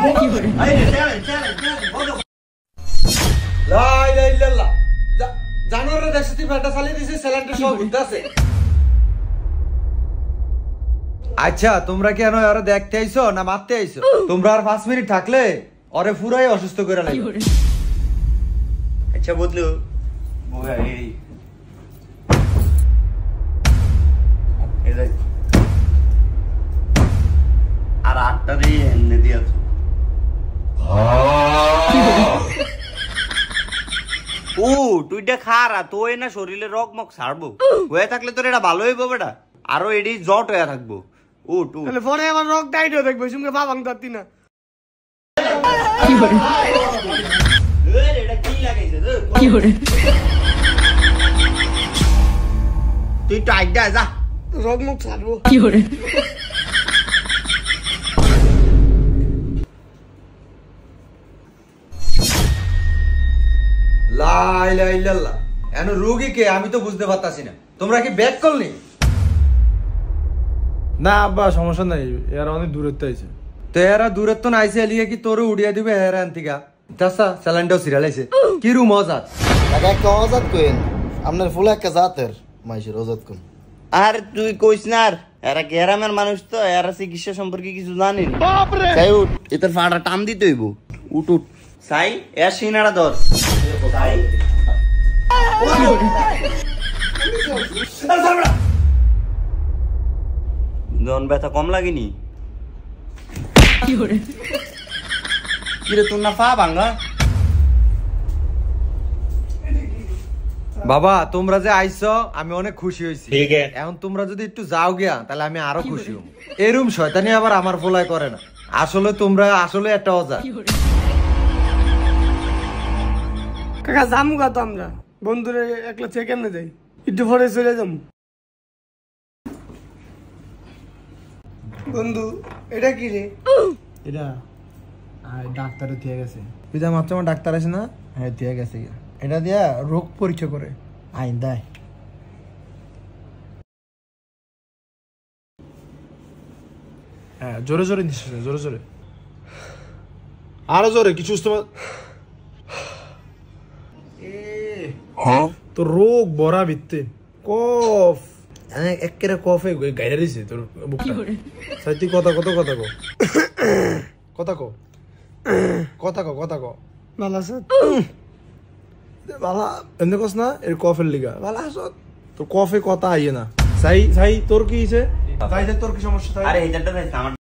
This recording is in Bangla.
লা ইলাহা ইল্লাল্লাহ জানোরে দেখছিস তুই ফ্যানটা চালিয়ে দিছিস স্যালেন্ডার সব ঘুরতে আছে। আচ্ছা তোমরা কি এনো আরে দেখতে আইছো না মারতে আইছো? তোমরা আর 5 মিনিট থাকলে ওরে পুরাই অসুস্থ করে লাগবে। আচ্ছা বদলু বগা এই আর আটটারে এনে দিয়া তো ও তুইটা খারা তোই না শরীরে রকমক ছাড়বো হয়ে থাকলে তোর এটা ভালো হইব বেটা আরো এডি জট হয়ে থাকবো ও টু তাহলে ফোনে আমার রক টাইট হয়ে থাকবে সঙ্গে বাবাং দাতি না এটা কি লাগাইছে কি করে তুই টাইট দা যা রক মুখ ছাড়বো কি করে লা ইলাহা ইল্লাল্লাহ এনো রোগী কে আমি তো বুঝতে পারতাছি না। তোমরা কি ব্যাক করনি? না আব্বা সমস্যা নাই, এরা অনেক দূরত্ব আইছে। তো এরা দূরত্ব না আইছে এলিয়ে কি তোরে উড়িয়ে দিবে হেরা আন্তিকা তাসা স্যালেন্ডাও সিরিয়াল আইছে কি রু মজা টাকা একটা অজাত কইন আপনার ফুল একটা জাতের মাইশের অজাত কোন আর তুই কইস না আর এরা গ্রামের মানুষ তো এরা চিকিৎসা সম্পর্কে কিছু জানি না। তাই উঠ এটার ফাড়া টান দিতে হইব উঠ উঠ সাই এর সিনাড়া ধর সাই জন ব্যথা কম লাগেনি কিরে তোর না পা ভাঙা বাবা তোমরা যে আইছো আমি অনেক খুশি হইছি। এখন তোমরা যদি একটু যাও গিয়া তাহলে আমি আরো খুশি হব। এরম শয়তানি আবার আমার ফলাই করে না। আসলে তোমরা আসলে একটা অজা। কাকা যামু গা তো আমরা বন্ধুরে একলা চেক কেমনে যাই একটু পরে চলে যাম। বন্ধু এটা কি রে? এটা ডাক্তারে দিয়ে গেছে পিতা মাত্র ডাক্তার আছে না, হ্যাঁ দিয়ে গেছে। এটা দিয়া রোগ পরীক্ষা করে আইন দেয়। হ্যাঁ জোরে জোরে নিঃশ্বাস জোরে জোরে আরো জোরে কিছু তো রোগ বড়া ভিত্তে কফ একেরা কফে গাইরা দিছে তোর বুকটা সাইতি কথা কত কথা কো কথা কো কথা কো কথা কো ভালো আছে বালা এমনি কস না এর কফের লিগা বালা আসত তোর কফে কথা আইয়ে না সাই সাই তোর কি হইছে? তাই তোর কি সমস্যা? আরে এটা আমার